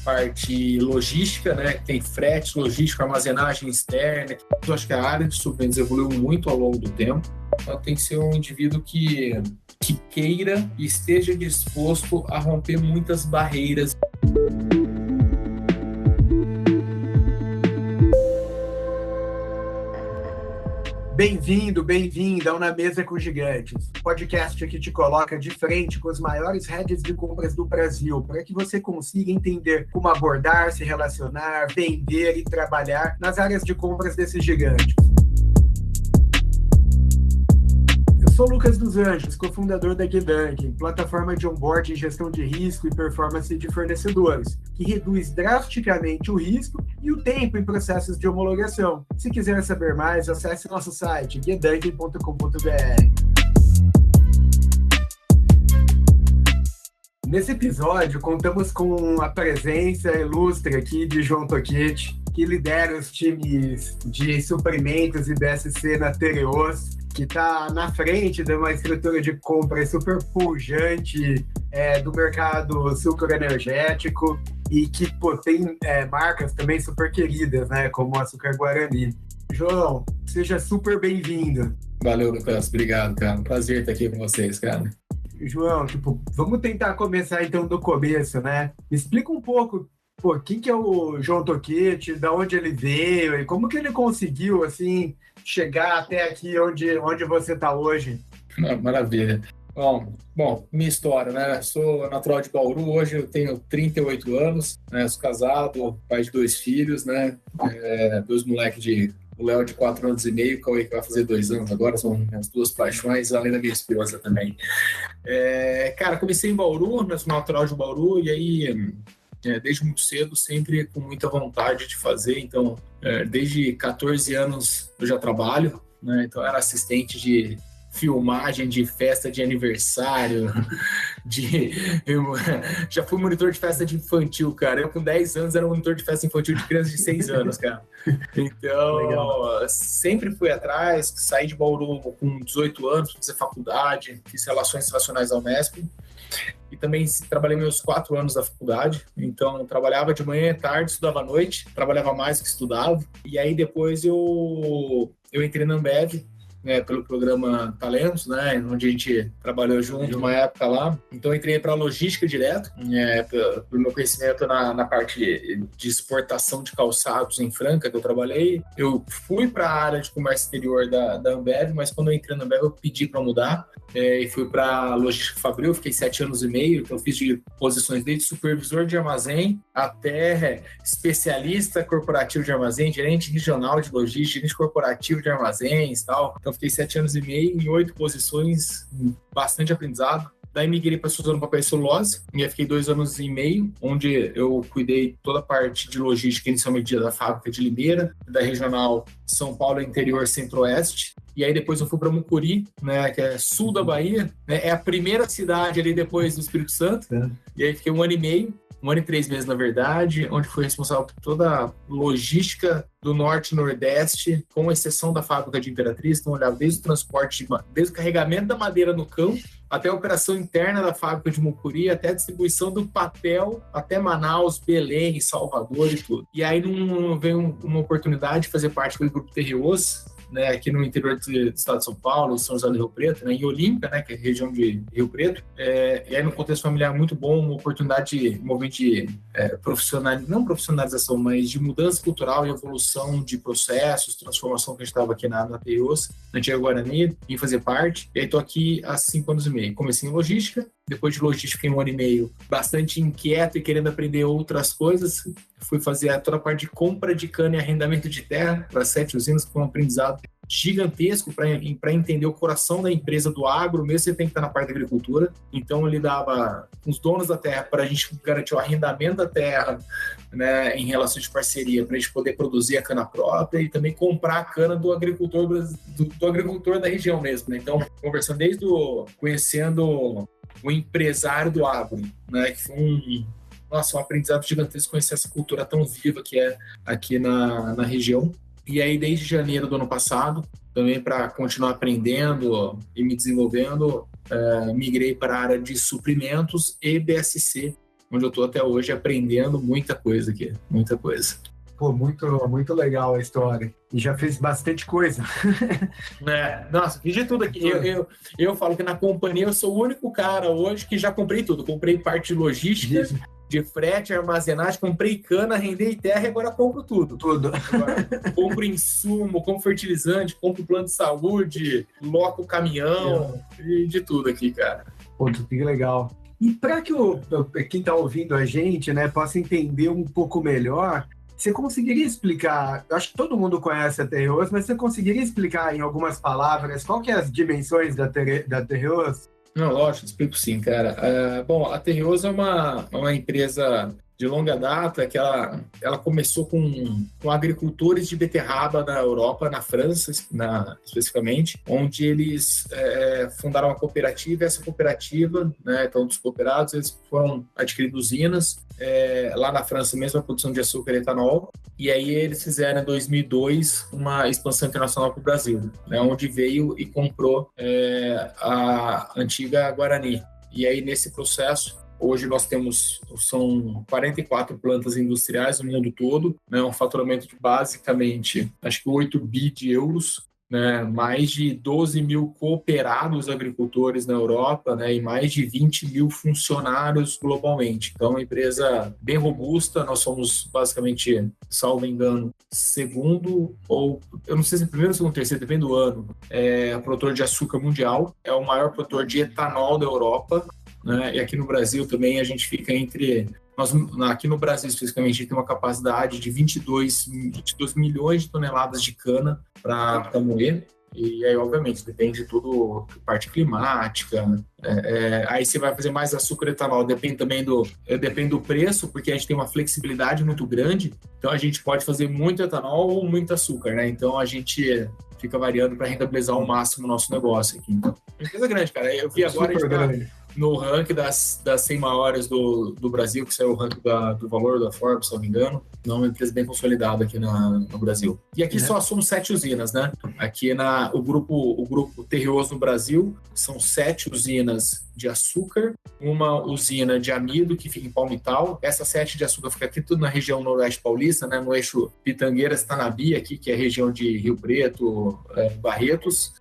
parte logística, né? Tem frete, logística, armazenagem externa. Eu acho que a área de suprimentos evoluiu muito ao longo do tempo. Então, tem que ser um indivíduo que queira e esteja disposto a romper muitas barreiras. Bem-vindo ao Na Mesa com Gigantes, podcast que te coloca de frente com as maiores redes de compras do Brasil, para que você consiga entender como abordar, se relacionar, vender e trabalhar nas áreas de compras desses gigantes. Eu sou Lucas dos Anjos, cofundador da Guidunk, plataforma de onboarding, gestão de risco e performance de fornecedores, que reduz drasticamente o risco e o tempo em processos de homologação. Se quiser saber mais, acesse nosso site guidunk.com.br. Nesse episódio, contamos com a presença ilustre aqui de João Toquete, que lidera os times de suprimentos e BSC na Tereos, que está na frente de uma estrutura de compra super pujante do mercado sucroenergético e que tem marcas também super queridas, né, como o Açúcar Guarani. João, seja super bem-vindo. Valeu, Lucas. Obrigado, cara. Um prazer estar aqui com vocês, cara. João, vamos tentar começar então do começo, né? Explica um pouco, quem que é o João Toquete, da onde ele veio e como que ele conseguiu, assim, chegar até aqui onde você está hoje. Maravilha. Bom, minha história, né? Sou natural de Bauru, hoje eu tenho 38 anos, né? Sou casado, pai de 2 filhos, né? 2 moleques o Léo de 4 anos e meio, o Cauê que vai fazer 2 anos agora, são minhas 2 paixões, além da minha esposa também. Cara, comecei em Bauru, né? Sou natural de Bauru, e aí, desde muito cedo, sempre com muita vontade de fazer. Então, desde 14 anos eu já trabalho, né? Então, eu era assistente de filmagem de festa de aniversário, eu já fui monitor de festa de infantil, cara. Eu com 10 anos era monitor de festa infantil de crianças de 6 anos, cara. Então, legal. Sempre fui atrás, saí de Bauru com 18 anos, fazer faculdade, fiz Relações Internacionais da Unesp e também trabalhei meus 4 anos da faculdade. Então, trabalhava de manhã e tarde, estudava à noite, trabalhava mais que estudava. E aí, depois eu entrei na Ambev, pelo programa Talentos, né, onde a gente trabalhou junto uma época lá. Então, eu entrei para logística direto, pelo meu conhecimento na parte de exportação de calçados em Franca, que eu trabalhei. Eu fui para a área de comércio exterior da Ambev, mas quando eu entrei na Ambev, eu pedi para mudar e fui para logística fabril. Fiquei 7 anos e meio, então fiz de posições desde supervisor de armazém até especialista corporativo de armazém, gerente regional de logística, gerente corporativo de armazéns e tal. Então, fiquei 7 anos e meio em 8 posições, bastante aprendizado. Daí migrei para Suzano Papel e Celulose, e aí fiquei 2 anos e meio, onde eu cuidei toda a parte de logística, inicialmente da fábrica de Limeira, da regional São Paulo Interior Centro-Oeste. E aí depois eu fui para Mucuri, né, que é sul da Bahia, né, é a primeira cidade ali depois do Espírito Santo. E aí fiquei 1 ano e meio, 1 ano e 3 meses, na verdade, onde fui responsável por toda a logística do Norte e Nordeste, com exceção da fábrica de Imperatriz. Então, olhava desde o transporte, desde o carregamento da madeira no campo, até a operação interna da fábrica de Mucuri, até a distribuição do papel, até Manaus, Belém, Salvador e tudo. E aí veio uma oportunidade de fazer parte do grupo Tereos, né, aqui no interior do estado de São Paulo, em São José do Rio Preto, né, em Olímpia, né, que é a região de Rio Preto. E aí, no contexto familiar, muito bom, uma oportunidade, um movimento de não profissionalização, mas de mudança cultural e evolução de processos, transformação que a gente estava aqui na Tereos, na antiga Guarani, em fazer parte. E aí, estou aqui há 5 anos e meio. Comecei em logística, depois de logística, fiquei 1 ano e meio bastante inquieto e querendo aprender outras coisas. Fui fazer toda a parte de compra de cana e arrendamento de terra para 7 usinas, com um aprendizado gigantesco para entender o coração da empresa do agro, mesmo você tem que estar na parte da agricultura. Então, eu lidava com os donos da terra para a gente garantir o arrendamento da terra, né, em relação de parceria, para a gente poder produzir a cana própria e também comprar a cana do agricultor, do agricultor da região mesmo, né? Então, conversando conhecendo o empresário do agro, né, que foi um aprendizado gigantesco conhecer essa cultura tão viva que é aqui na região. E aí, desde janeiro do ano passado, também para continuar aprendendo e me desenvolvendo, migrei para a área de suprimentos e BSC onde eu estou até hoje aprendendo muita coisa aqui, muita coisa. Pô, muito legal a história. E já fez bastante coisa. Nossa, fiz de tudo aqui. Eu falo que na companhia eu sou o único cara hoje que já comprei tudo. Comprei parte de logística, de frete, armazenagem, comprei cana, rendei terra e agora compro tudo. Agora, compro insumo, compro fertilizante, compro plano de saúde, loco caminhão, e de tudo aqui, cara. Pô, que legal. E para que quem está ouvindo a gente, né, possa entender um pouco melhor, você conseguiria explicar, eu acho que todo mundo conhece a Terreos, mas você conseguiria explicar em algumas palavras qual que é as dimensões da Terreos? Não, lógico, explico sim, cara. Bom, a Terreos é uma empresa de longa data que ela começou com agricultores de beterraba na Europa, na França, especificamente, onde eles fundaram uma cooperativa, e essa cooperativa, né, então dos cooperados, eles foram adquirindo usinas, lá na França mesmo, a produção de açúcar e etanol, e aí eles fizeram em 2002 uma expansão internacional para o Brasil, né, onde veio e comprou a antiga Guarani. E aí, nesse processo, hoje nós são 44 plantas industriais no mundo todo, né, um faturamento de basicamente, acho que 8 bi de euros, né, mais de 12 mil cooperados agricultores na Europa, né, e mais de 20 mil funcionários globalmente. Então, é uma empresa bem robusta. Nós somos basicamente, salvo engano, segundo, ou eu não sei se é primeiro, segundo, terceiro, depende do ano, produtor de açúcar mundial, é o maior produtor de etanol da Europa, né? E aqui no Brasil também a gente fica aqui no Brasil especificamente, a gente tem uma capacidade de 22 milhões de toneladas de cana para moer. E aí, obviamente, depende de tudo, parte climática. Aí você vai fazer mais açúcar e etanol, depende também depende do preço, porque a gente tem uma flexibilidade muito grande. Então, a gente pode fazer muito etanol ou muito açúcar, né? Então, a gente fica variando para rentabilizar ao máximo o nosso negócio aqui. Então, é uma empresa grande, cara. Eu vi agora, a gente tá no ranking das 100 maiores do Brasil, que saiu o ranking do valor da Forbes, se não me engano. Não, é uma empresa bem consolidada aqui no Brasil. E aqui só somos 7 usinas, né? Aqui o grupo Terreos no Brasil são 7 usinas de açúcar, uma usina de amido que fica em Palmital. Essa 7 de açúcar fica aqui tudo na região noroeste paulista, né? No eixo Pitangueiras-Tanabi, aqui, que é a região de Rio Preto, Barretos.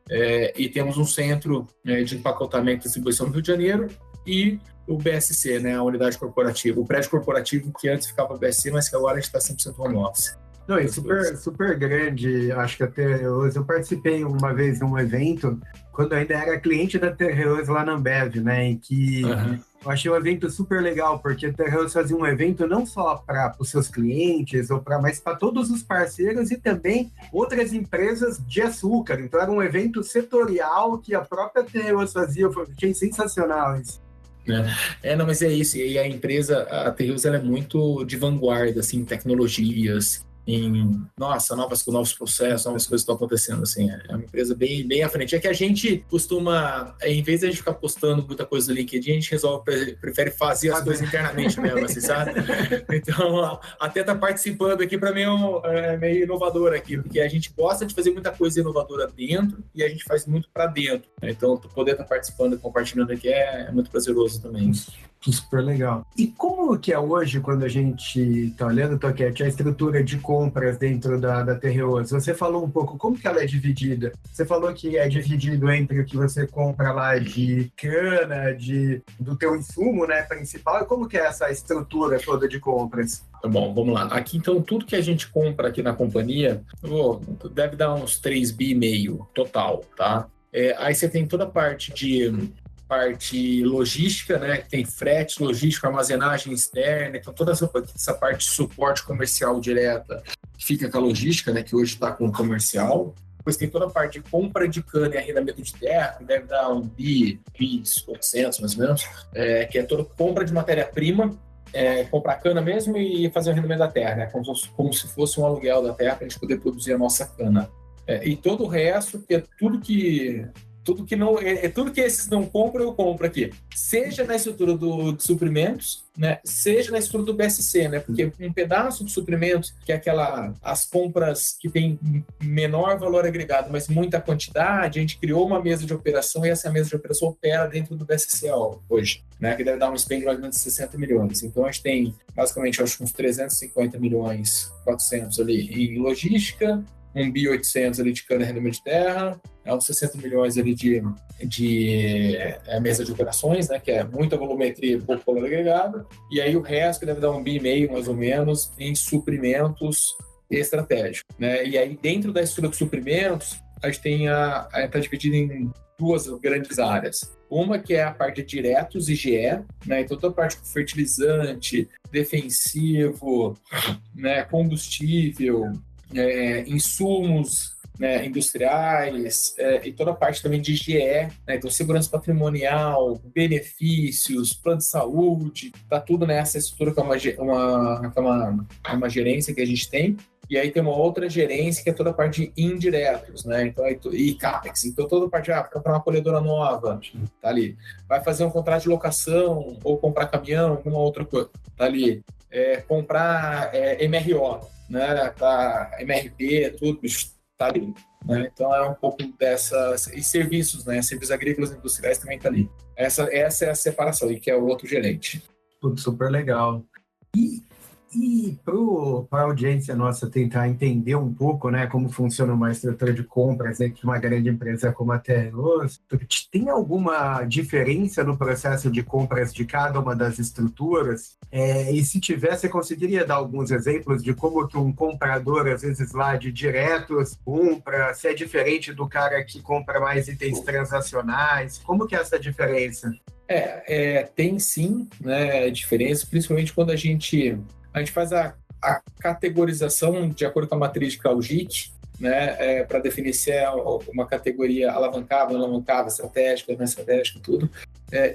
E temos um centro de empacotamento e distribuição no Rio de Janeiro, e o BSC, né, a unidade corporativa, o prédio corporativo que antes ficava BSC, mas que agora a gente está 100% home office. Não, é super grande, acho que até eu participei uma vez de um evento, quando ainda era cliente da Terreos lá na Ambev, né, em que eu achei um evento super legal, porque a Terreos fazia um evento não só para os seus clientes, mas para todos os parceiros e também outras empresas de açúcar. Então era um evento setorial que a própria Terreos fazia, eu achei sensacional isso. Não, mas é isso. E a empresa, a Terreos, ela é muito de vanguarda, assim, em tecnologias, novos processos, novas coisas estão acontecendo, assim, é uma empresa bem, bem à frente. É que a gente costuma, em vez de a gente ficar postando muita coisa no LinkedIn, a gente prefere fazer as coisas internamente mesmo, assim, sabe? Então, até estar participando aqui, para mim, é meio inovador aqui, porque a gente gosta de fazer muita coisa inovadora dentro e a gente faz muito para dentro. Então, poder estar participando e compartilhando aqui é muito prazeroso também. Super legal. E como que é hoje, quando a gente está olhando, Toquete, a estrutura de compras dentro da Terreos? Você falou um pouco como que ela é dividida. Você falou que é dividido entre o que você compra lá de cana, do teu insumo, né, principal, e como que é essa estrutura toda de compras? Tá bom, vamos lá. Aqui, então, tudo que a gente compra aqui na companhia, deve dar uns 3,5 bi total, tá? Aí você tem toda a parte logística, né, que tem frete, logística, armazenagem externa, então toda essa parte de suporte comercial direta fica com a logística, né, que hoje está com o comercial. Depois tem toda a parte de compra de cana e arrendamento de terra, que deve dar 1 bi, 800 mais ou menos, que é toda compra de matéria-prima, comprar cana mesmo e fazer o arrendamento da terra, né, como se fosse um aluguel da terra para a gente poder produzir a nossa cana. E todo o resto, que é tudo que Tudo que não tudo que esses não compram, eu compro aqui. Seja na estrutura de suprimentos, né? Seja na estrutura do BSC, né? Porque um pedaço de suprimentos, que é as compras que tem menor valor agregado, mas muita quantidade, a gente criou uma mesa de operação e essa mesa de operação opera dentro do BSC hoje, né? Que deve dar um spend de mais ou menos 60 milhões. Então, a gente tem, basicamente, acho que uns 350 milhões, 400 ali em logística, 1.800 ali de cana e rendimento de terra, uns 60 milhões ali de mesa de operações, né, que é muita volumetria e pouco valor agregado, e aí o resto que deve dar 1,5 bi mais ou menos em suprimentos estratégicos, né? E aí dentro da estrutura de suprimentos, a gente tem está dividido em duas grandes áreas. Uma que é a parte de diretos e GE, né? Então toda a parte de fertilizante, defensivo, né, combustível, insumos, né, industriais, e toda a parte também de GE, né, então segurança patrimonial, benefícios, plano de saúde, tá tudo nessa estrutura que é uma gerência que a gente tem. E aí tem uma outra gerência que é toda a parte de indiretos, né? Então, e CAPEX. Então, toda a parte de comprar uma colhedora nova, tá ali. Vai fazer um contrato de locação ou comprar caminhão, alguma outra coisa, tá ali. Comprar MRO, né? Tá, MRP, tudo, tá ali. Né? Então, é um pouco dessas... E serviços, né? Serviços agrícolas e industriais também tá ali. Essa é a separação, e que é o outro gerente. Tudo super legal. E para a audiência nossa tentar entender um pouco, né, como funciona uma estrutura de compras dentro de uma grande empresa como a Terreos, tem alguma diferença no processo de compras de cada uma das estruturas? E se tiver, você conseguiria dar alguns exemplos de como que um comprador, às vezes lá de diretos, compra, se é diferente do cara que compra mais itens transacionais? Como que é essa diferença? Tem sim, né, diferença, principalmente quando a gente faz a categorização de acordo com a matriz de Kraujic, né, para definir se é uma categoria alavancável, não alavancável, estratégica, não estratégica, tudo.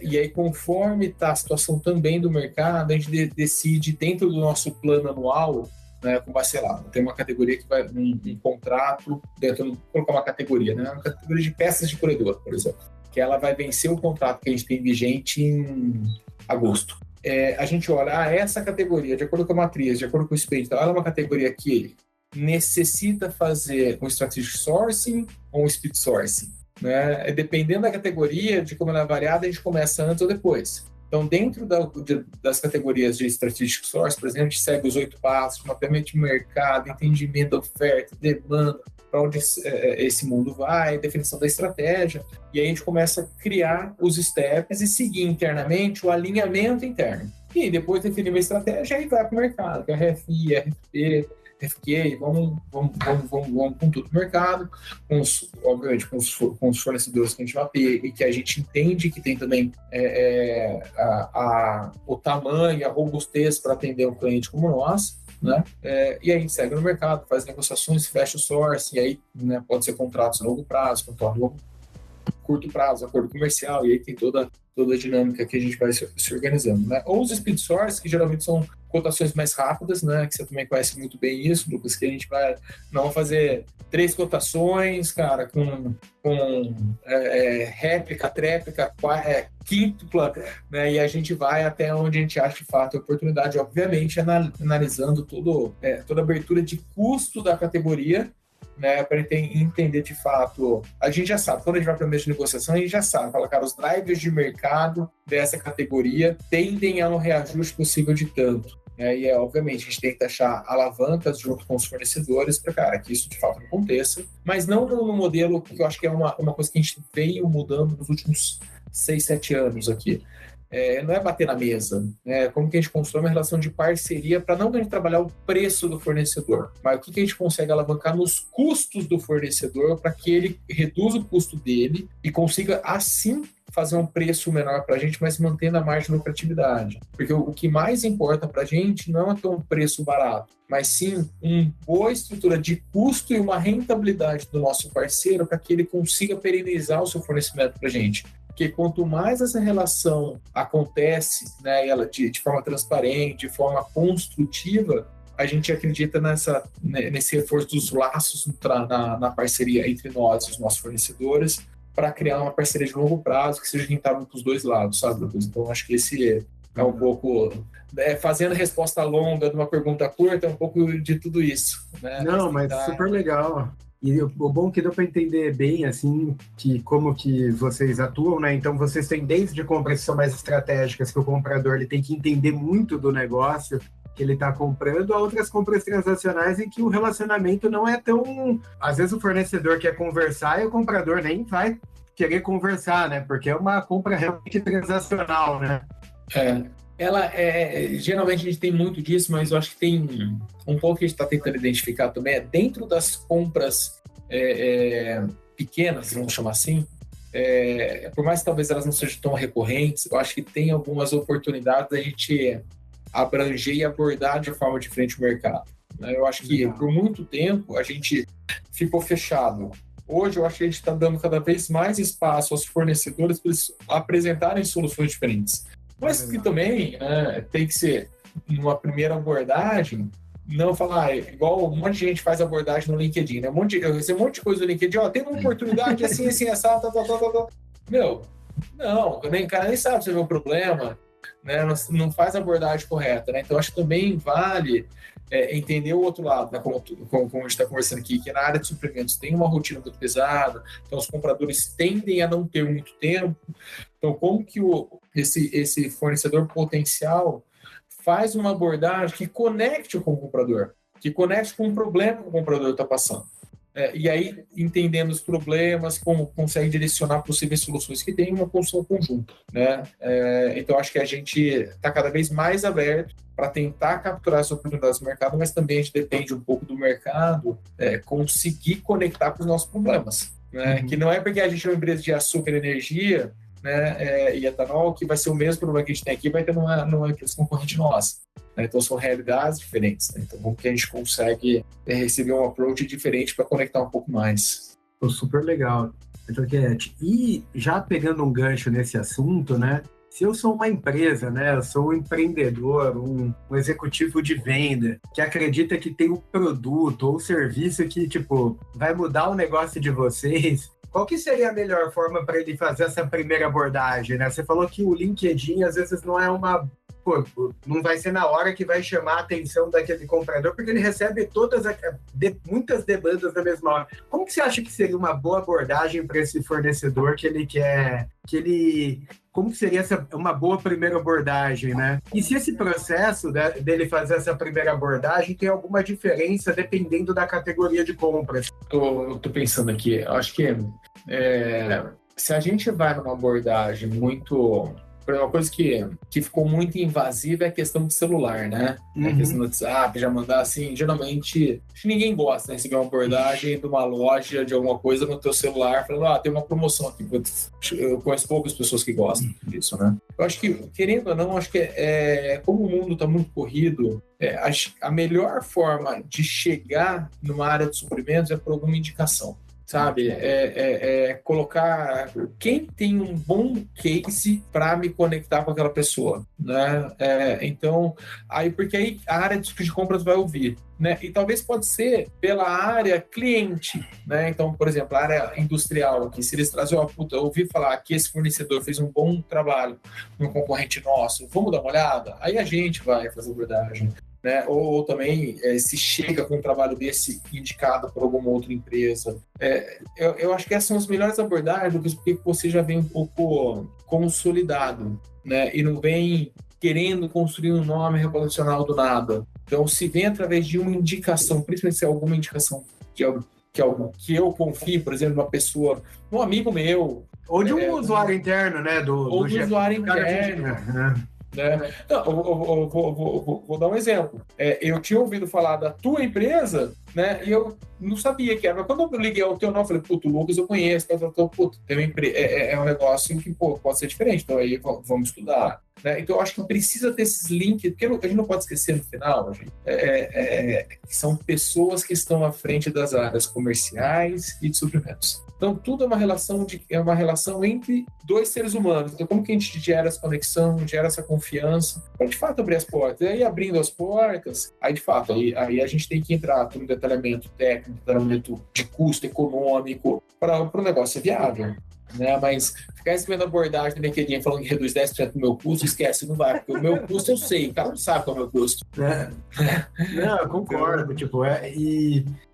E aí, conforme está a situação também do mercado, a gente decide dentro do nosso plano anual, né, com base, sei lá, tem uma categoria que vai um contrato, vou colocar uma categoria, né, uma categoria de peças de corredor, por exemplo, que ela vai vencer o contrato que a gente tem vigente em agosto. A gente olha, essa categoria, de acordo com a matriz, de acordo com o spend, ela é uma categoria que necessita fazer um strategic sourcing ou um speed sourcing, né? Dependendo da categoria, de como ela é variada, a gente começa antes ou depois. Então, dentro das categorias de strategic sourcing, por exemplo, a gente segue os 8 passos, mapeamento de mercado, entendimento da oferta, demanda, para onde esse mundo vai, definição da estratégia, e aí a gente começa a criar os steps e seguir internamente o alinhamento interno. E depois definir uma estratégia, aí vai para o mercado, que é RFI, RFP, FQA, vamos com tudo no mercado, obviamente com os fornecedores que a gente mapeia e que a gente entende que tem também o tamanho, a robustez para atender um cliente como nós, né? E aí a gente segue no mercado, faz negociações, fecha o source, e aí, né, pode ser contratos a longo prazo, contrato a longo curto prazo, acordo comercial, e aí tem toda a dinâmica que a gente vai se organizando, né? Ou os speed source, que geralmente são cotações mais rápidas, né? Que você também conhece muito bem isso, Lucas, que a gente vai não fazer 3 cotações, cara, com réplica, tréplica, quíntupla, né? E a gente vai até onde a gente acha de fato a oportunidade, obviamente, analisando toda a abertura de custo da categoria, né, para entender de fato. A gente já sabe, quando a gente vai para a mesa de negociação, a gente já sabe, fala, cara, os drivers de mercado dessa categoria tendem a um reajuste possível de tanto. E obviamente a gente tem que taxar alavancas junto com os fornecedores para, cara, que isso de fato não aconteça, mas não no modelo que eu acho que é uma coisa que a gente veio mudando nos últimos 6, 7 anos aqui. Não é bater na mesa, né? Como que a gente constrói uma relação de parceria para não a gente trabalhar o preço do fornecedor, mas o que a gente consegue alavancar nos custos do fornecedor para que ele reduza o custo dele e consiga, assim, fazer um preço menor para a gente, mas mantendo a margem de lucratividade. Porque o que mais importa para a gente não é ter um preço barato, mas sim uma boa estrutura de custo e uma rentabilidade do nosso parceiro para que ele consiga perenizar o seu fornecimento para a gente. Porque quanto mais essa relação acontece, né, ela de forma transparente, de forma construtiva, a gente acredita nesse reforço dos laços na parceria entre nós e os nossos fornecedores, para criar uma parceria de longo prazo que seja rentável para os dois lados, sabe, Lucas? Então, acho que esse é um pouco... fazendo resposta longa de uma pergunta curta, é um pouco de tudo isso, né? Não, mas super legal. E o bom que deu para entender bem, assim, que como que vocês atuam, né? Então, vocês têm desde compras que são mais estratégicas, que o comprador ele tem que entender muito do negócio que ele está comprando, a outras compras transacionais em que o relacionamento não é tão... Às vezes o fornecedor quer conversar e o comprador nem vai querer conversar, né? Porque é uma compra realmente transacional, né? Geralmente a gente tem muito disso, mas eu acho que tem um pouco que a gente está tentando identificar também, dentro das compras pequenas, vamos chamar assim, por mais que talvez elas não sejam tão recorrentes, eu acho que tem algumas oportunidades da gente abranger e abordar de forma diferente o mercado, né? Eu acho que por muito tempo a gente ficou fechado. Hoje eu acho que a gente está dando cada vez mais espaço aos fornecedores para eles apresentarem soluções diferentes. Mas que também tem que ser, numa primeira abordagem, não falar igual um monte de gente faz abordagem no LinkedIn, né? Eu recebo um monte de coisa no LinkedIn, tem uma oportunidade assim, essa, tal. Meu, não, o cara nem sabe se é o meu problema, né? Não faz a abordagem correta, né? Então, acho que também vale entender o outro lado, né? Como a gente está conversando aqui, que na área de suprimentos tem uma rotina muito pesada, então os compradores tendem a não ter muito tempo. Então, como que esse fornecedor potencial faz uma abordagem que conecte com o comprador, que conecte com o problema que o comprador está passando? E aí, entendendo os problemas, como consegue direcionar possíveis soluções que tem uma construção conjunta, né? Então, acho que a gente está cada vez mais aberto para tentar capturar as oportunidades do mercado, mas também a gente depende um pouco do mercado conseguir conectar com os nossos problemas, né? Que não é porque a gente é uma empresa de açúcar e energia, né, e etanol, que vai ser o mesmo problema que a gente tem aqui, vai ter numa empresa concorrente nossa. Então, são realidades diferentes, né? Então, como que a gente consegue receber um approach diferente para conectar um pouco mais? Super legal. E já pegando um gancho nesse assunto, né? Se eu sou uma empresa, né? Eu sou um empreendedor, um executivo de venda que acredita que tem um produto ou serviço que, vai mudar o negócio de vocês, qual que seria a melhor forma para ele fazer essa primeira abordagem, né? Você falou que o LinkedIn, às vezes, não é não vai ser na hora que vai chamar a atenção daquele comprador, porque ele recebe muitas demandas na mesma hora. Como que você acha que seria uma boa abordagem para esse fornecedor que ele quer, como que seria uma boa primeira abordagem, né? E se esse processo dele fazer essa primeira abordagem tem alguma diferença dependendo da categoria de compras? Tô pensando aqui, acho que se a gente vai numa abordagem muito... Uma coisa que ficou muito invasiva é a questão do celular, né? A questão do WhatsApp, já mandar assim, geralmente, acho que ninguém gosta de receber uma abordagem de uma loja, de alguma coisa no teu celular, falando, tem uma promoção aqui. Eu conheço poucas pessoas que gostam disso, né? Eu acho que, querendo ou não, acho que como o mundo está muito corrido, a melhor forma de chegar numa área de suprimentos é por alguma indicação. Sabe, colocar quem tem um bom case para me conectar com aquela pessoa, né? Então, porque aí a área de compras vai ouvir, né? E talvez pode ser pela área cliente, né? Então, por exemplo, a área industrial, que se eles trazem eu ouvi falar que esse fornecedor fez um bom trabalho no concorrente nosso, vamos dar uma olhada? Aí a gente vai fazer abordagem. Né? Ou também se chega com um trabalho desse indicado por alguma outra empresa. Eu acho que essas são as melhores abordagens, porque você já vem um pouco consolidado, né? E não vem querendo construir um nome reputacional do nada. Então, se vem através de uma indicação, principalmente se é alguma indicação que eu confio, por exemplo, uma pessoa, um amigo meu... Ou de um usuário interno, né? Ou do usuário interno. Né? Não, vou dar um exemplo. Eu tinha ouvido falar da tua empresa, né? E eu não sabia que era. Mas quando eu liguei ao teu nome, eu falei, o Lucas eu conheço, tem uma empresa, é um negócio que pode ser diferente, então aí vamos estudar. Né? Então eu acho que precisa ter esses links, porque a gente não pode esquecer no final, gente, são pessoas que estão à frente das áreas comerciais e de suprimentos. Então, tudo é uma relação entre dois seres humanos. Então, como que a gente gera essa conexão, gera essa confiança, para, de fato, abrir as portas. E aí, abrindo as portas, aí, de fato, aí a gente tem que entrar no detalhamento técnico, detalhamento de custo econômico, para o negócio ser viável. né? Mas ficar recebendo abordagem no LinkedIn falando que reduz 10% do meu custo, esquece, não vai, porque o meu custo eu sei, o cara não sabe qual é o meu custo. Não, eu concordo, tipo,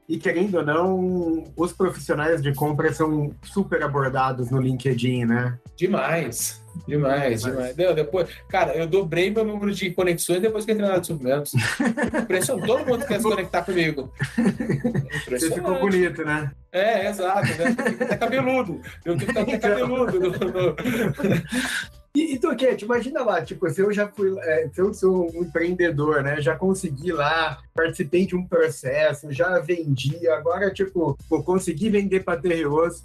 e querendo ou não, os profissionais de compra são super abordados no LinkedIn, né? Demais. Não, depois, cara, eu dobrei meu número de conexões depois que entrei na área de suprimentos. Impressionante, todo mundo quer se conectar comigo. Você ficou bonito, né? Exato, né? Eu fico até cabeludo. Eu fico até cabeludo. E Toquete, imagina lá, tipo, se eu já fui, se eu sou um empreendedor, né? Já consegui lá, participei de um processo, já vendi, agora, tipo, vou conseguir vender para TROs.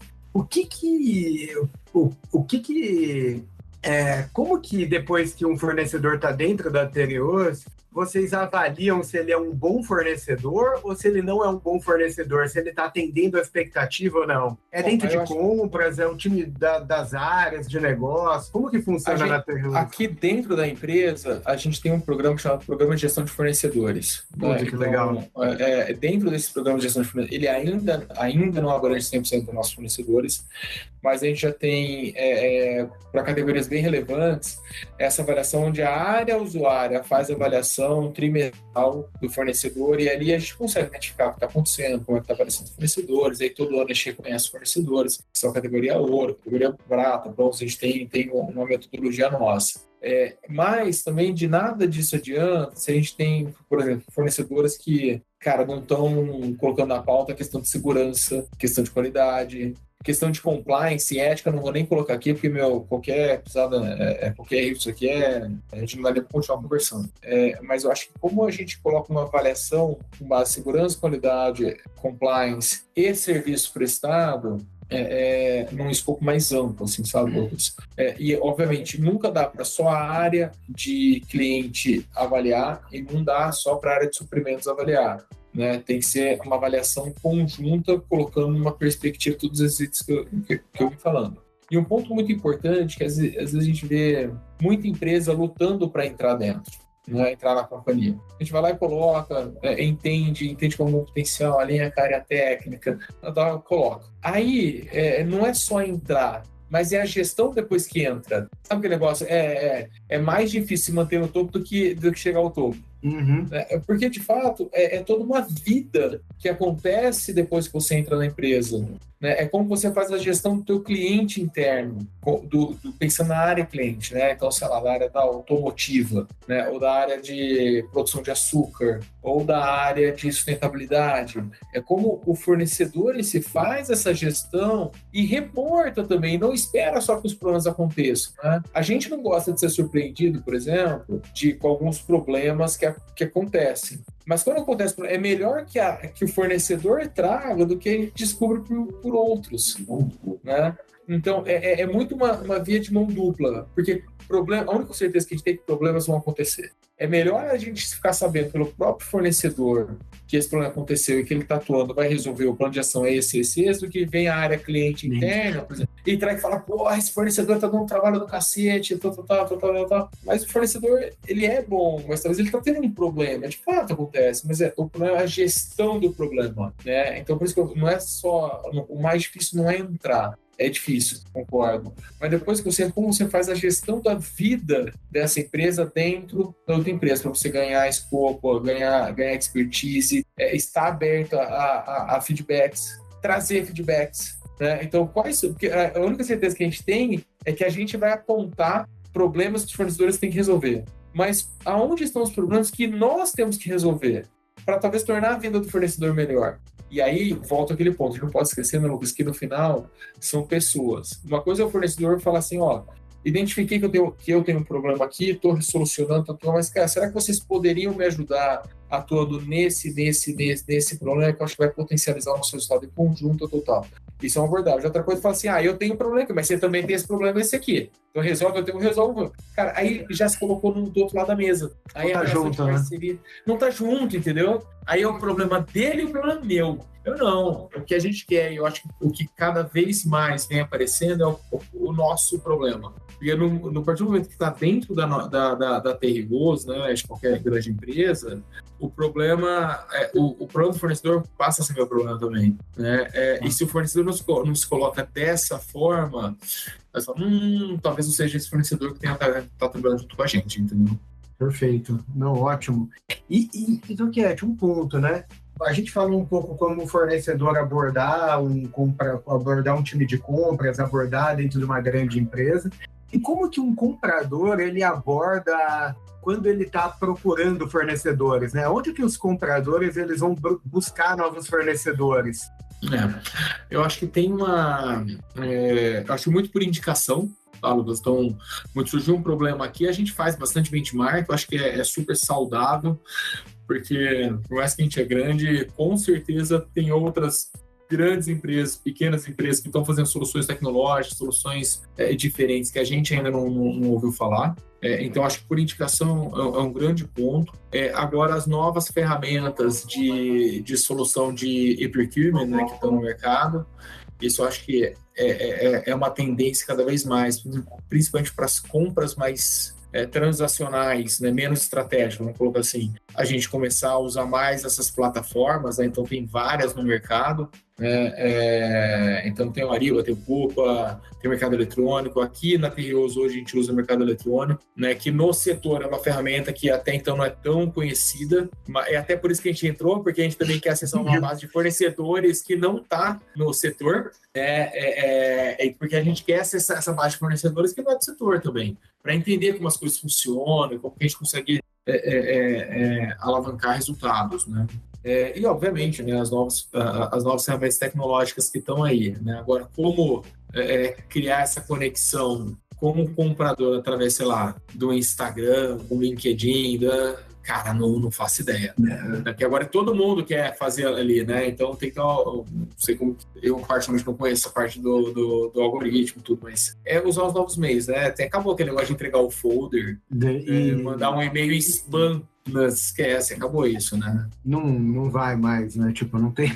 Como que depois que um fornecedor está dentro da TROs, vocês avaliam se ele é um bom fornecedor ou se ele não é um bom fornecedor, se ele está atendendo a expectativa ou não? É dentro de compras, é o time das áreas de negócio? Como que funciona na TROs? Aqui dentro da empresa, a gente tem um programa chamado Programa de Gestão de Fornecedores. Muito que legal. Dentro desse programa de gestão de fornecedores, ele ainda não abrange 100% dos nossos fornecedores, mas a gente já tem, para categorias bem relevantes, essa avaliação onde a área usuária faz a avaliação trimestral do fornecedor e ali a gente consegue identificar o que está acontecendo, como é que está aparecendo os fornecedores, aí todo ano a gente reconhece os fornecedores, que são categoria ouro, categoria prata, bronze, a gente tem uma metodologia nossa. Mas também de nada disso adianta se a gente tem, por exemplo, fornecedores que, cara, não estão colocando na pauta a questão de segurança, questão de qualidade, questão de compliance e ética, não vou nem colocar aqui, porque, qualquer erro isso aqui a gente não vai nem continuar conversando. Mas eu acho que como a gente coloca uma avaliação com base em segurança, qualidade, compliance e serviço prestado, num escopo mais amplo, assim, sabe, Lucas? E, obviamente, nunca dá para só a área de cliente avaliar e não dá só para a área de suprimentos avaliar. Né? Tem que ser uma avaliação conjunta, colocando uma perspectiva de todos os itens que eu vim falando. E um ponto muito importante, que às vezes a gente vê muita empresa lutando para entrar dentro, né? Entrar na companhia. A gente vai lá e coloca, entende qual é o potencial, alinha a área técnica, coloca. Aí, não é só entrar, mas é a gestão depois que entra. Sabe aquele negócio? É mais difícil manter no topo do que chegar ao topo. Uhum. Porque, de fato, é toda uma vida que acontece depois que você entra na empresa. Né? É como você faz a gestão do teu cliente interno, pensando na área cliente, né? Então, sei lá, da área da automotiva, né? Ou da área de produção de açúcar, ou da área de sustentabilidade. É como o fornecedor se faz essa gestão e reporta também, não espera só que os problemas aconteçam. Né? A gente não gosta de ser surpreendido, por exemplo, com alguns problemas que acontecem. Mas quando acontece, é melhor que o fornecedor traga do que ele descubra por outros, né? Então, é muito uma via de mão dupla, porque a única certeza que a gente tem é que problemas vão acontecer. É melhor a gente ficar sabendo pelo próprio fornecedor que esse problema aconteceu e que ele está atuando, vai resolver o plano de ação esse, do que vem a área cliente interna, por exemplo, e traz e fala, pô, esse fornecedor está dando um trabalho do cacete, tal. Mas o fornecedor, ele é bom, mas talvez ele está tendo um problema, de fato acontece, mas o problema é a gestão do problema, né? Então, por isso que não é só, o mais difícil não é entrar. É difícil, concordo. Mas depois que como você faz a gestão da vida dessa empresa dentro da outra empresa, para você ganhar escopo, ganhar expertise, estar aberto a feedbacks, trazer feedbacks. Né? Então, porque a única certeza que a gente tem é que a gente vai apontar problemas que os fornecedores têm que resolver. Mas aonde estão os problemas que nós temos que resolver para talvez tornar a vida do fornecedor melhor? E aí, volta aquele ponto, a gente não pode esquecer, né, Lucas, que no final são pessoas. Uma coisa é o fornecedor falar assim, identifiquei que eu tenho um problema aqui, estou solucionando, mas, cara, será que vocês poderiam me ajudar atuando nesse problema que eu acho que vai potencializar o nosso resultado em conjunto total? Isso é uma abordagem. Outra coisa é falar assim, eu tenho um problema aqui, mas você também tem esse problema esse aqui. Então resolve, eu resolvo. Cara, aí já se colocou do outro lado da mesa. Aí não tá junto, né? Não tá junto, entendeu? Aí é o problema dele e o problema meu. Eu não. O que a gente quer, eu acho que o que cada vez mais vem aparecendo é o nosso problema. Porque no partir do momento que está dentro da Terrigoso, né, de qualquer grande empresa, o problema, o problema do fornecedor passa a ser meu problema também. Né? E se o fornecedor não se coloca dessa forma, eu falo, talvez não seja esse fornecedor que tenha tá trabalhando junto com a gente, entendeu? Perfeito. Não, ótimo. Então, Cat, um ponto, né? A gente falou um pouco como o fornecedor abordar um time de compras, abordar dentro de uma grande empresa. E como que um comprador ele aborda quando ele está procurando fornecedores, né? Onde que os compradores eles vão buscar novos fornecedores? Eu acho que tem eu acho muito por indicação, tá, Lucas? Então, quando surgiu um problema aqui, a gente faz bastante benchmark, eu acho que é super saudável, porque por mais que a gente é grande, com certeza tem outras grandes empresas, pequenas empresas que estão fazendo soluções tecnológicas, soluções diferentes que a gente ainda não ouviu falar. Então, acho que por indicação é um grande ponto. Agora, as novas ferramentas de solução de e-procurement, né, que estão no mercado, isso eu acho que é uma tendência cada vez mais, principalmente para as compras mais transacionais, né, menos estratégicas, vamos colocar assim, a gente começar a usar mais essas plataformas, né, então tem várias no mercado, então tem o Ariba, tem o Coupa, tem o mercado eletrônico. Aqui na Terrioso hoje a gente usa o mercado eletrônico, né, que no setor é uma ferramenta que até então não é tão conhecida, mas é até por isso que a gente entrou, porque a gente também quer acessar uma base de fornecedores que não está no setor, porque a gente quer acessar essa base de fornecedores que não é do setor também, para entender como as coisas funcionam, como que a gente consegue alavancar resultados, né? E, obviamente, né, as novas ferramentas tecnológicas que estão aí, né? Agora, como criar essa conexão com o comprador através, sei lá, do Instagram, do LinkedIn, cara, não faço ideia. Porque agora todo mundo quer fazer ali, né? Então tem que não sei como, eu particularmente não conheço a parte do algoritmo, tudo, mas usar os novos meios, né? Acabou aquele negócio de entregar o folder, mandar um e-mail spam. Esquece, acabou isso, né? Não vai mais, né? Tipo, não tem...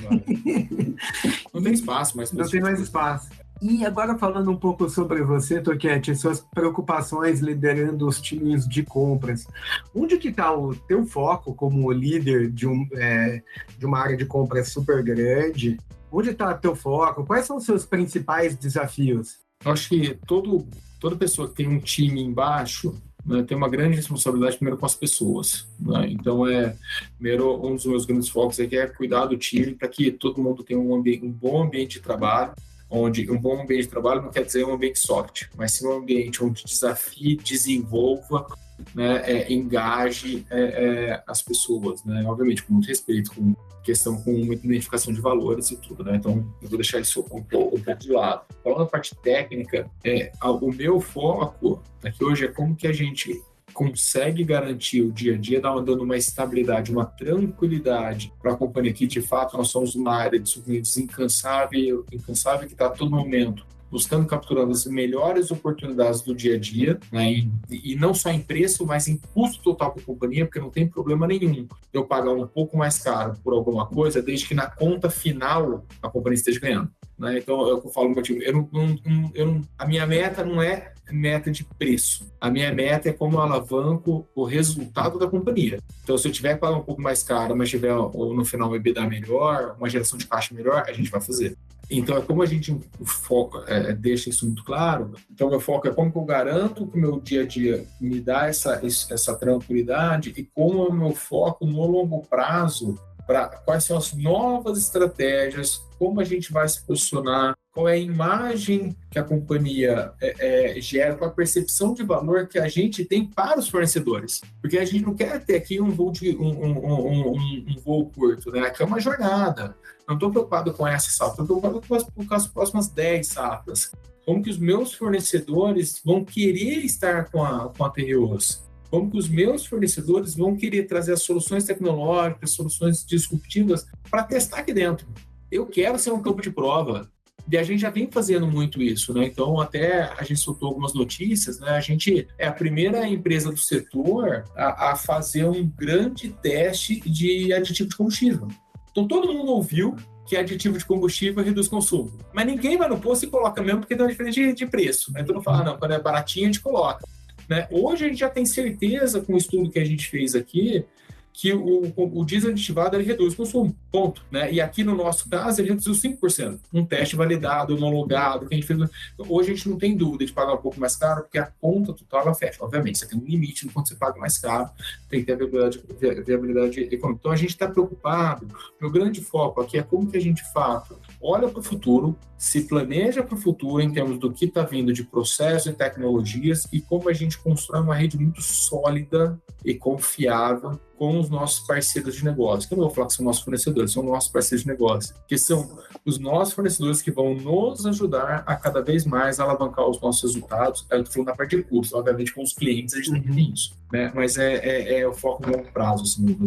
Não tem espaço mais. Não tem mais espaço. E agora falando um pouco sobre você, Toquete, suas preocupações liderando os times de compras. Onde que está o teu foco como líder de uma área de compras super grande? Onde está o teu foco? Quais são os seus principais desafios? Eu acho que toda pessoa que tem um time embaixo, né, tem uma grande responsabilidade primeiro com as pessoas, né? Então primeiro um dos meus grandes focos aqui é cuidar do time para que todo mundo tenha um bom ambiente de trabalho, onde um bom ambiente de trabalho não quer dizer um ambiente soft, mas sim um ambiente onde desafie, desenvolva, né, engaje as pessoas, né? Obviamente com muito respeito, com muita identificação de valores e tudo, né? Então eu vou deixar isso um pouco de lado. Falando da parte técnica, o meu foco aqui hoje é como que a gente consegue garantir o dia a dia, dando uma estabilidade, uma tranquilidade para a companhia que, de fato, nós somos uma área de suprimentos incansável que está a todo momento buscando capturando as melhores oportunidades do dia a dia, né? E não só em preço, mas em custo total para a companhia, porque não tem problema nenhum eu pagar um pouco mais caro por alguma coisa, desde que na conta final a companhia esteja ganhando, né? Então, é o que eu falo no meu time, a minha meta não é meta de preço, a minha meta é como eu alavanco o resultado da companhia. Então, se eu tiver que pagar um pouco mais caro, mas tiver no final um EBITDA melhor, uma geração de caixa melhor, a gente vai fazer. Então, é como a gente deixa isso muito claro. Então, meu foco é como que eu garanto que o meu dia a dia me dá essa tranquilidade e como é o meu foco no longo prazo para quais são as novas estratégias, como a gente vai se posicionar, qual é a imagem que a companhia gera, qual a percepção de valor que a gente tem para os fornecedores. Porque a gente não quer ter aqui um voo curto, né? Aqui é uma jornada. Não estou preocupado com essa safra, estou preocupado com as próximas 10 safras. Como que os meus fornecedores vão querer estar com a Terrioso? Como que os meus fornecedores vão querer trazer as soluções tecnológicas, soluções disruptivas para testar aqui dentro? Eu quero ser um campo de prova. E a gente já vem fazendo muito isso, né? Então, até a gente soltou algumas notícias, né? A gente é a primeira empresa do setor a fazer um grande teste de aditivo de combustível. Então, todo mundo ouviu que aditivo de combustível reduz consumo. Mas ninguém vai no posto e coloca mesmo porque tem uma diferença de preço. Né? Então, não fala, não, quando é baratinho, a gente coloca. Né? Hoje, a gente já tem certeza, com o estudo que a gente fez aqui, que o diesel aditivado ele reduz o consumo, ponto. Né? E aqui no nosso caso, ele reduziu 5%. Um teste validado, homologado, que a gente fez. Hoje a gente não tem dúvida de pagar um pouco mais caro, porque a conta total ela fecha. Obviamente, você tem um limite no quanto você paga mais caro, tem que ter a viabilidade econômica. Então a gente está preocupado, meu grande foco aqui é como que a gente olha para o futuro, se planeja para o futuro em termos do que está vindo de processos e tecnologias e como a gente constrói uma rede muito sólida e confiável com os nossos parceiros de negócio. Que eu não vou falar que são nossos fornecedores, são nossos parceiros de negócio, que são os nossos fornecedores que vão nos ajudar a cada vez mais alavancar os nossos resultados. Eu estou falando na parte de curso, obviamente com os clientes a gente tem que ter isso, né? Mas é o foco no longo prazo, assim,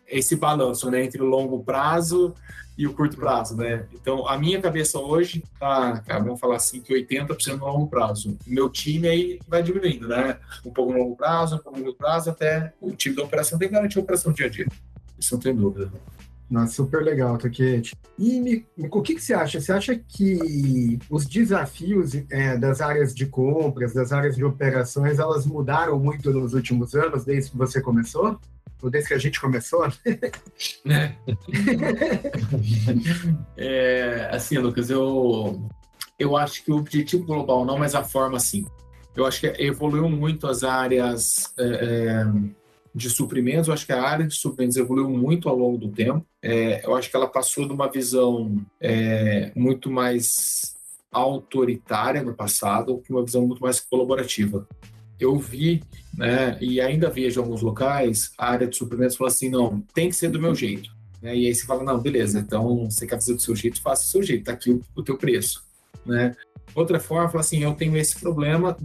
esse balanço, né, entre o longo prazo e o curto prazo, né? Então, a minha cabeça hoje tá, cara, vamos falar assim, que 80% no longo prazo. O meu time aí vai diminuindo, né? Um pouco no longo prazo, um pouco no longo prazo, até o time da operação tem que garantir a operação dia a dia. Isso não tem dúvida. Nossa, super legal, Toquete. E o que você acha? Você acha que os desafios das áreas de compras, das áreas de operações, elas mudaram muito nos últimos anos, desde que você começou? Ou desde que a gente começou? Assim, Lucas, eu acho que o objetivo global não, mas a forma sim. Eu acho que evoluiu muito as áreas de suprimentos. Eu acho que a área de suprimentos evoluiu muito ao longo do tempo. Eu acho que ela passou de uma visão muito mais autoritária no passado para uma visão muito mais colaborativa. Eu vi, né, e ainda vejo em alguns locais, a área de suprimentos fala assim, não, tem que ser do meu jeito. Né? E aí você fala, não, beleza, então você quer fazer do seu jeito, faça do seu jeito, tá aqui o teu preço. Né? Outra forma, fala assim, eu tenho esse problema,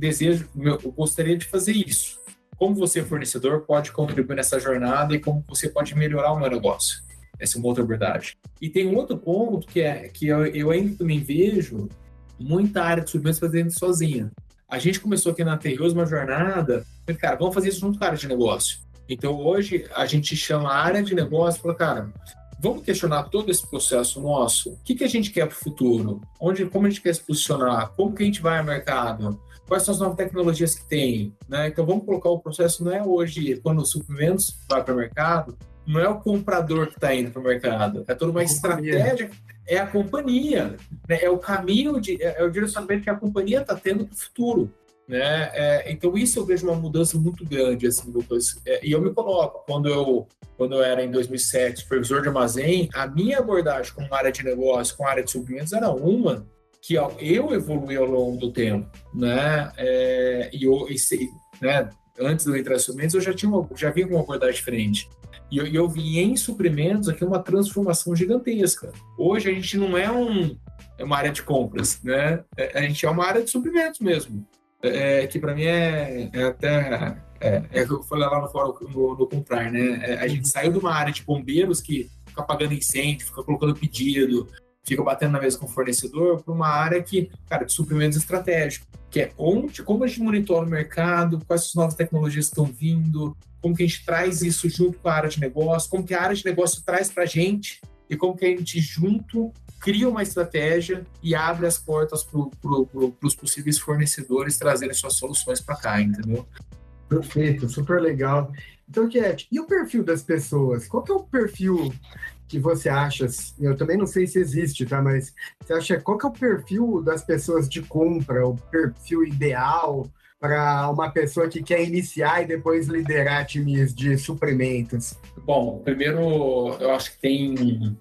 eu gostaria de fazer isso. Como você, fornecedor, pode contribuir nessa jornada e como você pode melhorar o meu negócio? Essa é uma outra verdade. E tem um outro ponto que eu ainda também vejo muita área de suprimentos fazendo sozinha. A gente começou aqui na Tereos uma jornada, cara, vamos fazer isso junto com a área de negócio. Então, hoje, a gente chama a área de negócio e fala, cara, vamos questionar todo esse processo nosso? O que a gente quer para o futuro? Como a gente quer se posicionar? Como que a gente vai ao mercado? Quais são as novas tecnologias que tem? Né? Então, vamos colocar o processo, não é hoje, quando os suprimentos vai para o mercado, não é o comprador que está indo para o mercado, é toda uma estratégia, é a companhia, né? É o caminho, é o direcionamento que a companhia está tendo para o futuro. Né? Então, isso eu vejo uma mudança muito grande, assim, Lucas. E eu me coloco, quando eu era em 2007 supervisor de armazém, a minha abordagem com a área de negócio, com a área de suprimentos, era uma que eu evoluí ao longo do tempo. Né? Né? Antes de eu entrar em suprimentos, eu já vinha com uma abordagem diferente. E eu vi em suprimentos aqui uma transformação gigantesca. Hoje a gente não é uma área de compras, né? A gente é uma área de suprimentos mesmo. Que para mim até eu falei lá no fórum no comprar, né? A gente saiu de uma área de bombeiros que fica apagando incêndio, fica colocando pedido, fica batendo na mesa com o fornecedor, para uma área que, cara, de suprimentos estratégicos, que é como a gente monitora o mercado, quais as novas tecnologias estão vindo, como que a gente traz isso junto com a área de negócio, como que a área de negócio traz para a gente e como que a gente junto cria uma estratégia e abre as portas para os possíveis fornecedores trazerem suas soluções para cá, entendeu? Perfeito, super legal. Então, Cat, e o perfil das pessoas? Qual que é o perfil que você acha? Eu também não sei se existe, tá? Mas você acha qual que é o perfil das pessoas de compra, o perfil ideal para uma pessoa que quer iniciar e depois liderar times de suprimentos? Bom, primeiro, eu acho que tem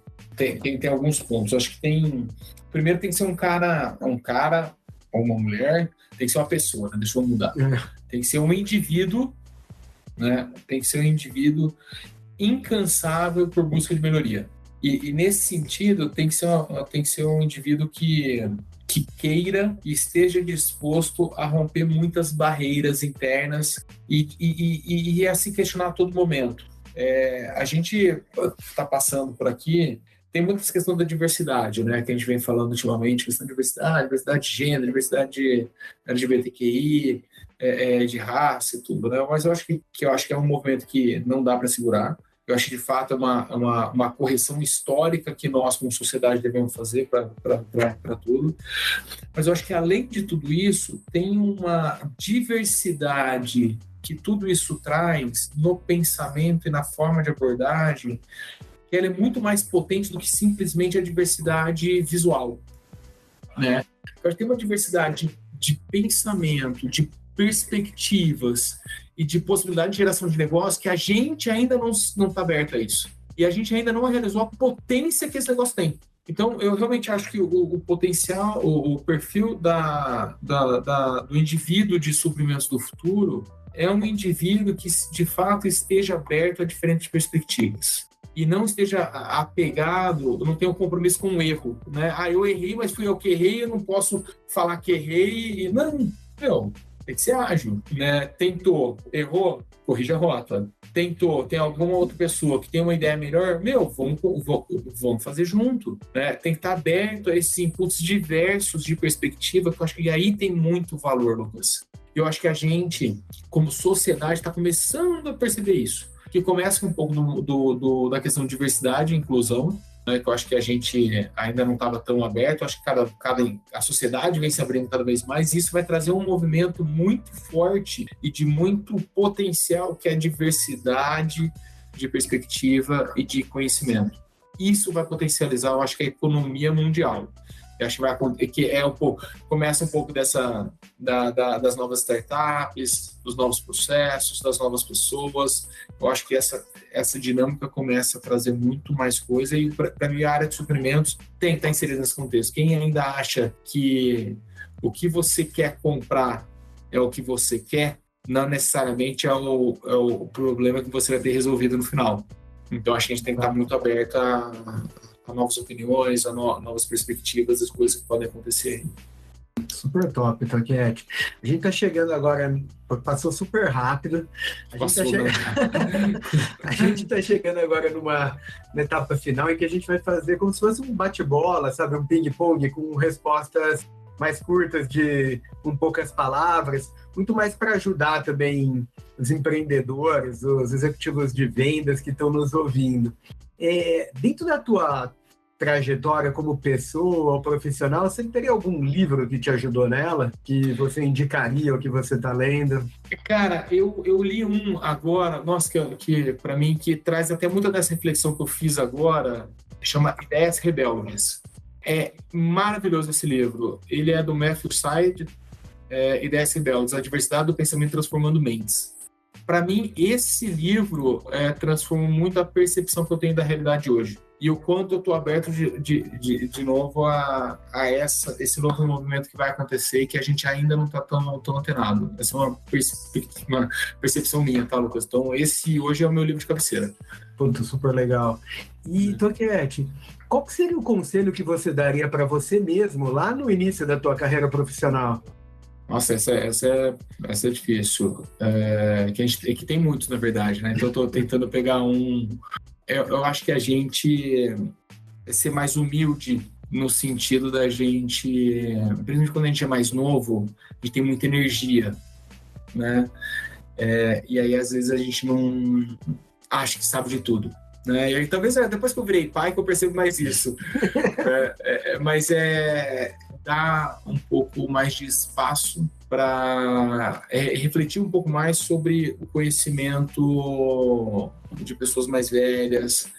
alguns pontos. Eu acho que primeiro tem que ser um cara ou uma mulher, tem que ser uma pessoa, né? Deixa eu mudar. Tem que ser um indivíduo, né? Tem que ser um indivíduo incansável por busca de melhoria. E nesse sentido, tem que ser um indivíduo que queira e esteja disposto a romper muitas barreiras internas e a se questionar a todo momento. A gente está passando por aqui, tem muita questão da diversidade, né? Que a gente vem falando ultimamente, questão de diversidade de gênero, diversidade de LGBTQI, de raça e tudo, né? Mas eu acho que é um movimento que não dá para segurar. Eu acho que, de fato, é uma correção histórica que nós, como sociedade, devemos fazer para tudo. Mas eu acho que, além de tudo isso, tem uma diversidade que tudo isso traz no pensamento e na forma de abordagem, que ela é muito mais potente do que simplesmente a diversidade visual, né? Eu acho que tem uma diversidade de pensamento, de perspectivas e de possibilidade de geração de negócio que a gente ainda não está aberto a isso. E a gente ainda não realizou a potência que esse negócio tem. Então, eu realmente acho que o potencial, o perfil do indivíduo de suprimentos do futuro é um indivíduo que, de fato, esteja aberto a diferentes perspectivas. E não esteja apegado, não tenha um compromisso com o erro, né? Eu errei, mas fui eu que errei, eu não posso falar que errei. Não, tem que ser ágil, né? Tentou, errou, corrija a rota. Tentou, tem alguma outra pessoa que tem uma ideia melhor, vamos fazer junto, né? Tem que estar aberto a esses inputs diversos de perspectiva, que eu acho que aí tem muito valor, Lucas. Eu acho que a gente, como sociedade, está começando a perceber isso. Que começa um pouco da questão de diversidade e inclusão, né, que eu acho que a gente ainda não estava tão aberto. Eu acho que a sociedade vem se abrindo cada vez mais, e isso vai trazer um movimento muito forte e de muito potencial, que é a diversidade de perspectiva e de conhecimento. Isso vai potencializar, eu acho, que a economia mundial. Eu acho que começa um pouco das novas startups, dos novos processos, das novas pessoas. Eu acho que essa dinâmica começa a trazer muito mais coisa, e para mim a área de suprimentos tem que estar inserida nesse contexto. Quem ainda acha que o que você quer comprar é o que você quer, não necessariamente é o problema que você vai ter resolvido no final. Então acho que a gente tem que estar muito aberto a novas opiniões, a novas perspectivas, as coisas que podem acontecer. Super top, Toquete. A gente tá chegando agora, passou super rápido. A gente tá chegando agora numa etapa final em que a gente vai fazer como se fosse um bate-bola, sabe? Um ping-pong com respostas mais curtas, com poucas palavras, muito mais para ajudar também os empreendedores, os executivos de vendas que estão nos ouvindo. Dentro da tua trajetória como pessoa ou profissional, você teria algum livro que te ajudou nela, que você indicaria ou que você está lendo? Cara, eu li um agora, nossa, que para mim, que traz até muita dessa reflexão que eu fiz agora, chama Ideias Rebeldes. É maravilhoso esse livro. Ele é do Matthew Syed, Ideias Rebeldes, A Diversidade do Pensamento Transformando Mentes. Para mim, esse livro transforma muito a percepção que eu tenho da realidade hoje. E o quanto eu estou aberto de novo a esse novo movimento que vai acontecer e que a gente ainda não está tão antenado. Essa é uma percepção minha, tá, Lucas? Então, esse hoje é o meu livro de cabeceira. Puta, super legal. E, Toquete, qual seria o conselho que você daria para você mesmo lá no início da tua carreira profissional? Nossa, essa é difícil. Que tem muitos, na verdade, né? Então, eu estou tentando pegar um... Eu acho que a gente ser mais humilde no sentido da gente, principalmente quando a gente é mais novo, a gente tem muita energia, né? E aí, às vezes, a gente não acha que sabe de tudo, né? E aí, talvez depois que eu virei pai que eu percebo mais isso. Mas dar um pouco mais de espaço para refletir um pouco mais sobre o conhecimento de pessoas mais velhas,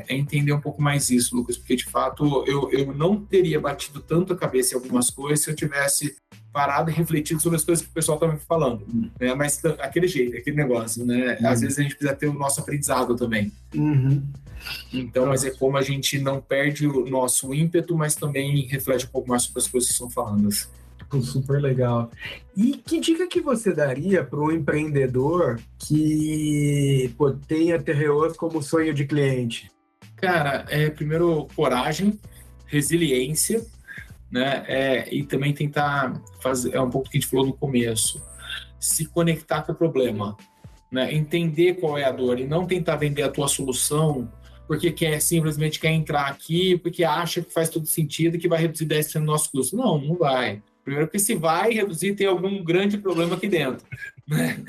entender um pouco mais isso, Lucas, porque de fato eu não teria batido tanto a cabeça em algumas coisas se eu tivesse parado e refletido sobre as coisas que o pessoal estava me falando, né? Mas aquele jeito, aquele negócio, né? Às vezes a gente precisa ter o nosso aprendizado também. Então, mas é como a gente não perde o nosso ímpeto, mas também reflete um pouco mais sobre as coisas que são faladas. Super legal. E que dica que você daria para um empreendedor que tenha Tereos como sonho de cliente? Cara, primeiro coragem, resiliência, né? E também tentar fazer, um pouco que a gente falou no começo, se conectar com o problema, né? Entender qual é a dor e não tentar vender a tua solução porque simplesmente quer entrar aqui, porque acha que faz todo sentido e que vai reduzir 10% do nosso custo. Não, não vai. Primeiro, porque se vai reduzir, tem algum grande problema aqui dentro. Né?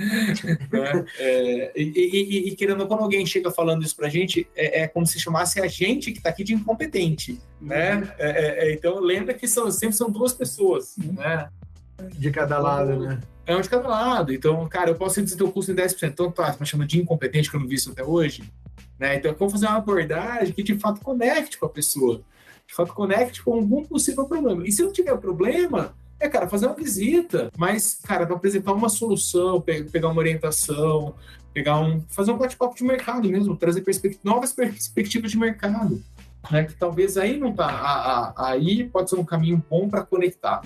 E querendo, quando alguém chega falando isso para a gente, é como se chamasse a gente que está aqui de incompetente. Né? Então, lembra que sempre são duas pessoas. Né? De cada lado, né? Um de cada lado. Então, cara, eu posso reduzir teu custo em 10%. Então, tá, me chama de incompetente, que eu não vi isso até hoje. Né? Então, vamos fazer uma abordagem que, de fato, conecte com a pessoa. De fato, conecte com algum possível problema. E se não tiver problema... cara, fazer uma visita, mas, cara, para apresentar uma solução, pegar uma orientação, fazer um bate-papo de mercado mesmo, trazer novas perspectivas de mercado, né? Que talvez aí não tá, aí pode ser um caminho bom para conectar,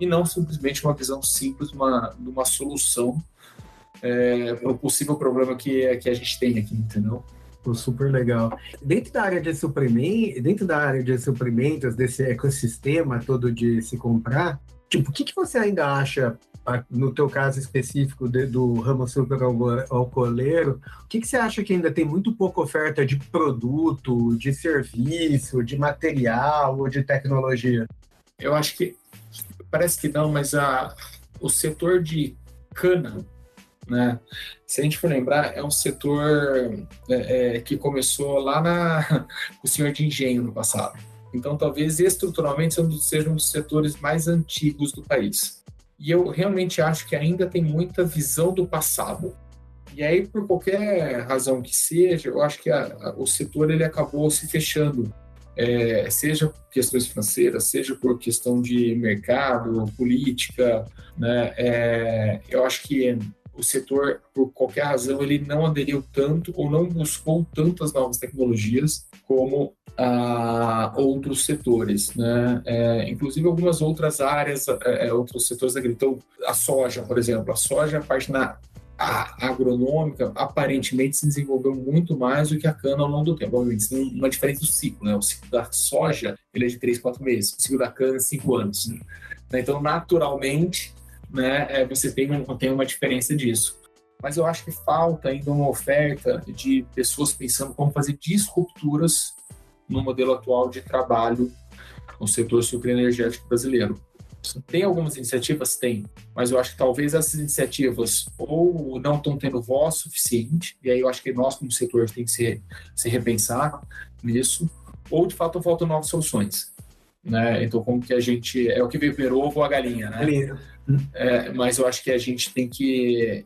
e não simplesmente uma visão simples de uma solução para o possível problema que a gente tem aqui, entendeu? Super legal. Dentro da área de suprimentos, desse ecossistema todo de se comprar, tipo, o que você ainda acha, no teu caso específico do ramo super alcooleiro, o que você acha que ainda tem muito pouca oferta de produto, de serviço, de material ou de tecnologia? Eu acho que, parece que não, mas o setor de cana, né? Se a gente for lembrar, é um setor que começou lá com o senhor de engenho no passado. Então, talvez estruturalmente seja um dos setores mais antigos do país. E eu realmente acho que ainda tem muita visão do passado. E aí, por qualquer razão que seja, eu acho que o setor ele acabou se fechando. Seja por questões financeiras, seja por questão de mercado, política, né? Eu acho que o setor, por qualquer razão, ele não aderiu tanto ou não buscou tantas novas tecnologias como outros setores, né? Inclusive algumas outras áreas, outros setores agrícolas. Então, a soja, por exemplo, a parte a agronômica, aparentemente se desenvolveu muito mais do que a cana ao longo do tempo. Obviamente, tem uma diferença do ciclo, né? O ciclo da soja ele é de 3, 4 meses, o ciclo da cana é 5 anos. Né? Então, naturalmente, né, você tem uma diferença disso. Mas eu acho que falta ainda uma oferta de pessoas pensando como fazer disrupturas no modelo atual de trabalho no setor sucroenergético brasileiro. Tem algumas iniciativas? Tem, mas eu acho que talvez essas iniciativas ou não estão tendo voz suficiente, e aí eu acho que nós como setor tem que se repensar nisso, ou de fato faltam novas soluções. Né? Então, como que a gente... É o que veio primeiro, o ovo ou a galinha, né? Mas eu acho que a gente tem que...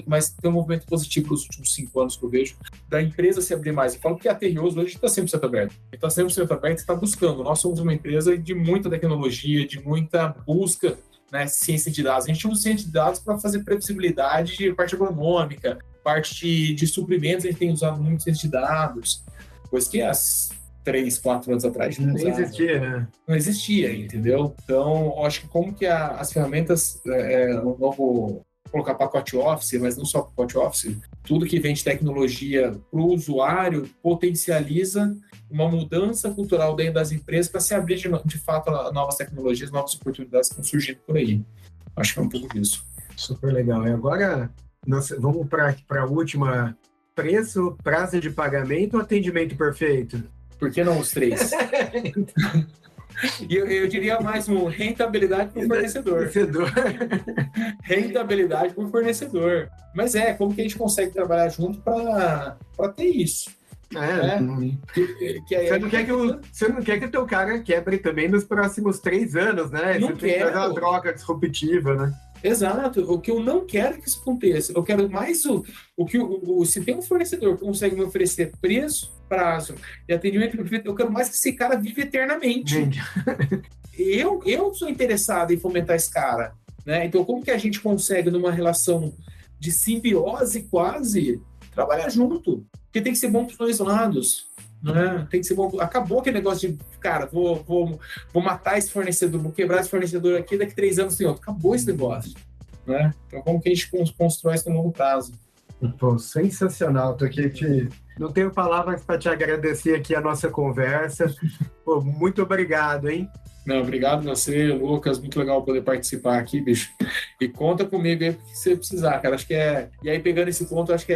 Mas tem um movimento positivo nos últimos 5 anos que eu vejo, da empresa se abrir mais. Eu falo que a Terrioso hoje está 100% aberta. Está 100% aberta e está buscando. Nós somos uma empresa de muita tecnologia, de muita busca, né, ciência de dados. A gente usa ciência de dados para fazer previsibilidade de parte agronômica, parte de suprimentos, a gente tem usado muito ciência de dados, coisa que 3, 4 anos atrás não existia, né? Não existia, entendeu? Então, eu acho que como que as ferramentas, o novo... colocar pacote Office, mas não só pacote Office, tudo que vem de tecnologia para o usuário potencializa uma mudança cultural dentro das empresas para se abrir de fato a novas tecnologias, novas oportunidades que estão surgindo por aí. Acho que é um pouco disso. Super legal. E agora vamos para a última: preço, prazo de pagamento ou atendimento perfeito? Por que não os 3? E eu diria mais rentabilidade para o fornecedor. Rentabilidade para o fornecedor. Mas como que a gente consegue trabalhar junto para ter isso? Você não quer que o teu cara quebre também nos próximos 3 anos, né? Não você tem que fazer uma troca disruptiva, né? Exato. O que eu não quero que isso aconteça. Eu quero mais se tem um fornecedor que consegue me oferecer preço, prazo e atendimento, eu quero mais que esse cara vive eternamente. Eu sou interessado em fomentar esse cara, né? Então, como que a gente consegue, numa relação de simbiose quase, trabalhar junto? Porque tem que ser bom para os 2 lados. Né? Tem que ser bom. Acabou aquele negócio de, cara, vou matar esse fornecedor, vou quebrar esse fornecedor aqui, daqui 3 anos tem outro. Acabou esse negócio. Né? Então, como que a gente constrói isso no longo prazo? Pô, sensacional. Tô aqui não tenho palavras para te agradecer aqui a nossa conversa. Pô, muito obrigado, hein? Não, obrigado a você, Lucas. Muito legal poder participar aqui, bicho. E conta comigo aí, porque você precisar, cara. Acho que E aí, pegando esse ponto, acho que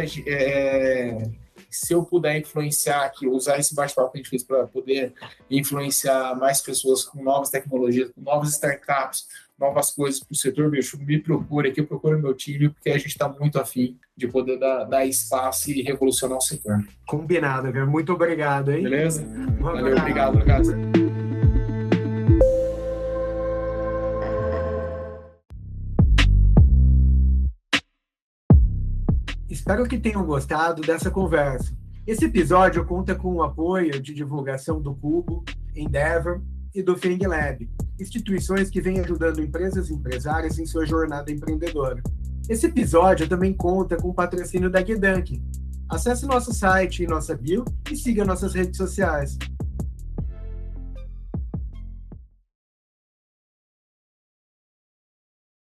se eu puder influenciar aqui, usar esse bate-papo que a gente fez para poder influenciar mais pessoas com novas tecnologias, com novas startups, novas coisas para o setor, bicho, me procure aqui, eu procuro meu time, porque a gente está muito afim de poder dar espaço e revolucionar o setor. Combinado, cara. Muito obrigado, hein? Beleza? Valeu, obrigado, Lucas. Espero que tenham gostado dessa conversa. Esse episódio conta com o apoio de divulgação do Cubo, Endeavor e do Feng Lab, instituições que vêm ajudando empresas e empresários em sua jornada empreendedora. Esse episódio também conta com o patrocínio da Gedank. Acesse nosso site e nossa bio e siga nossas redes sociais.